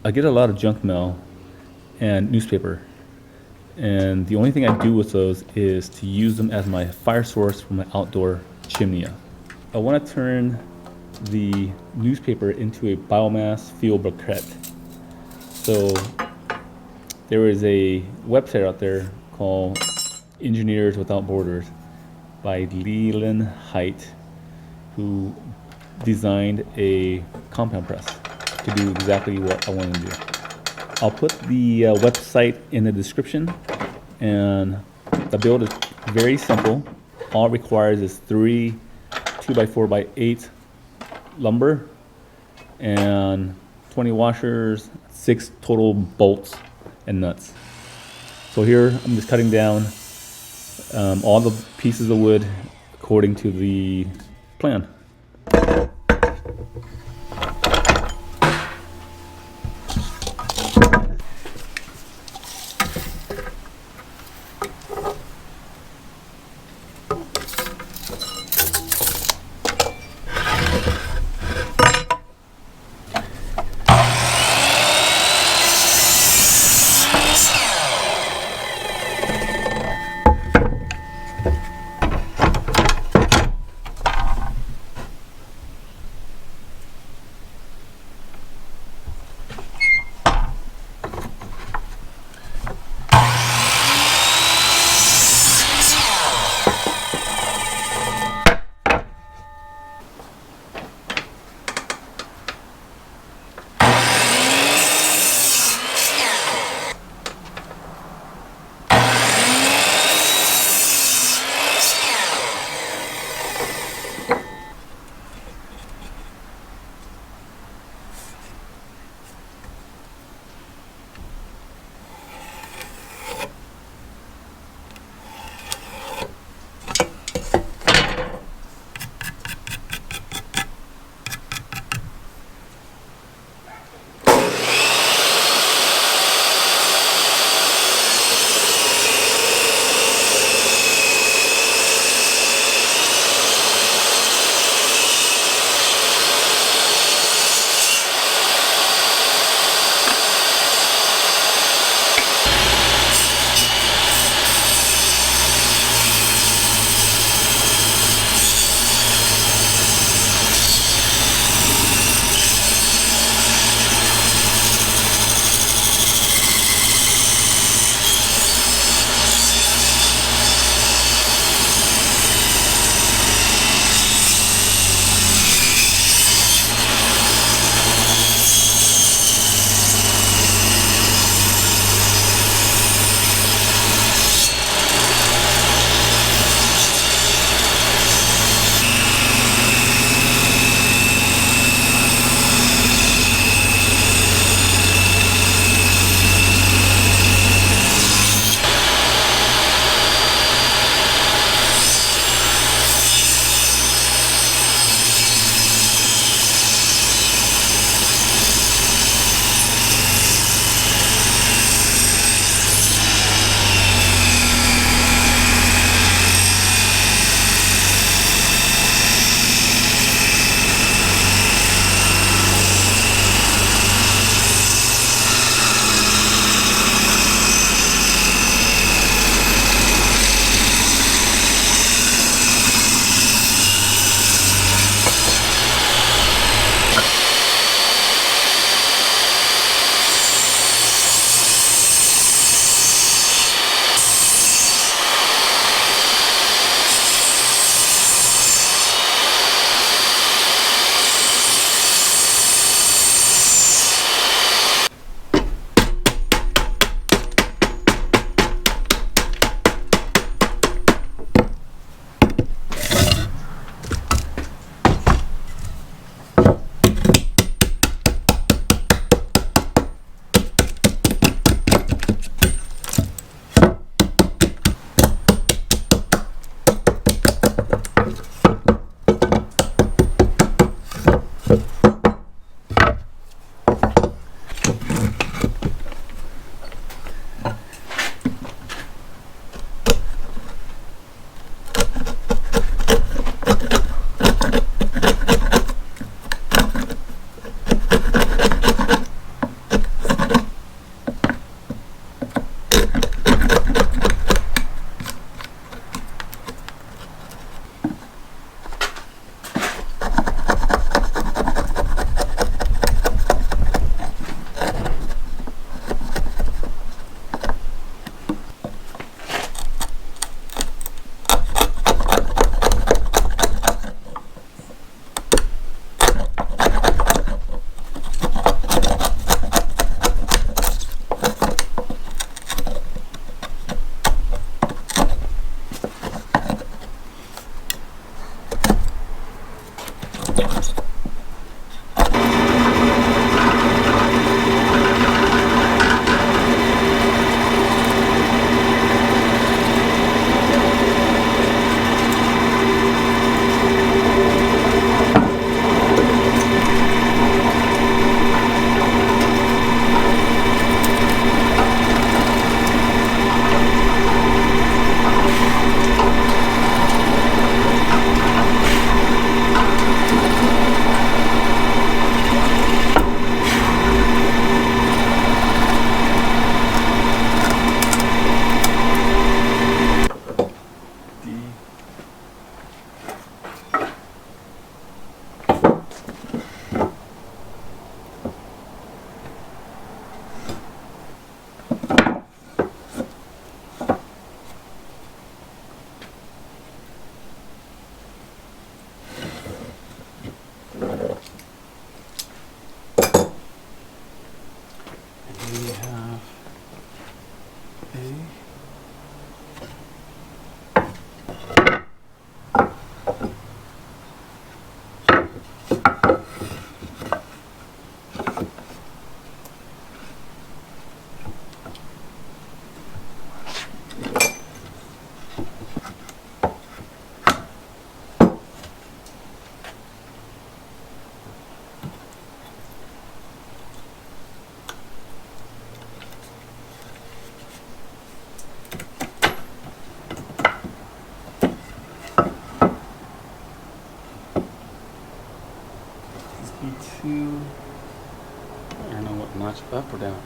I get a lot of junk mail and newspaper. And the only thing I do with those is to use them as my fire source for my outdoor chimney. I want to turn the newspaper into a biomass fuel briquette. So there is a website out there called Engineers Without Borders by Leland Height, who designed a compound press to do exactly what I want to do. I'll put the website in the description, and the build is very simple. All it requires is 3 2x4x8 lumber and 20 washers, 6 total bolts and nuts. So here I'm just cutting down all the pieces of wood according to the plan. notch up or down?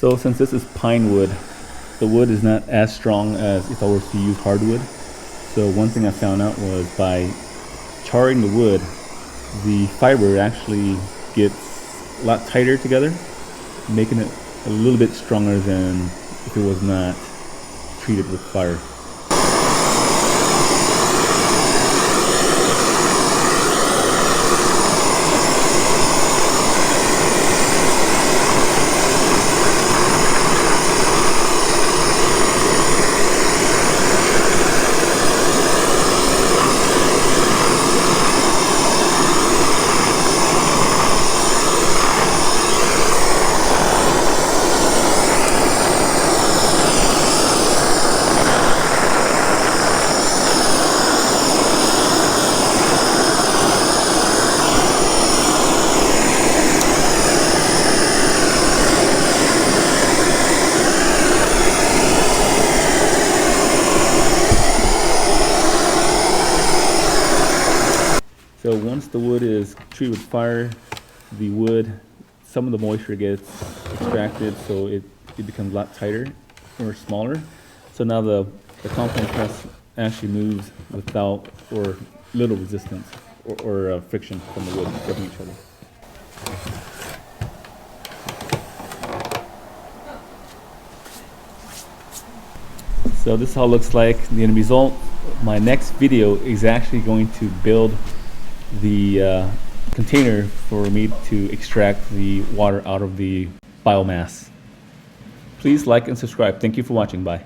So since this is pine wood, the wood is not as strong as if I were to use hardwood. So one thing I found out was by charring the wood, the fiber actually gets a lot tighter together, making it a little bit stronger than if it was not treated with fire. So once the wood is treated with fire, the wood, some of the moisture gets extracted, so it becomes a lot tighter or smaller. So now the compound press actually moves without or little resistance or friction from the wood rubbing each other. So this is how it looks like, the end result. My next video is actually going to build the container for me to extract the water out of the biomass. Please like and subscribe. Thank you for watching. Bye.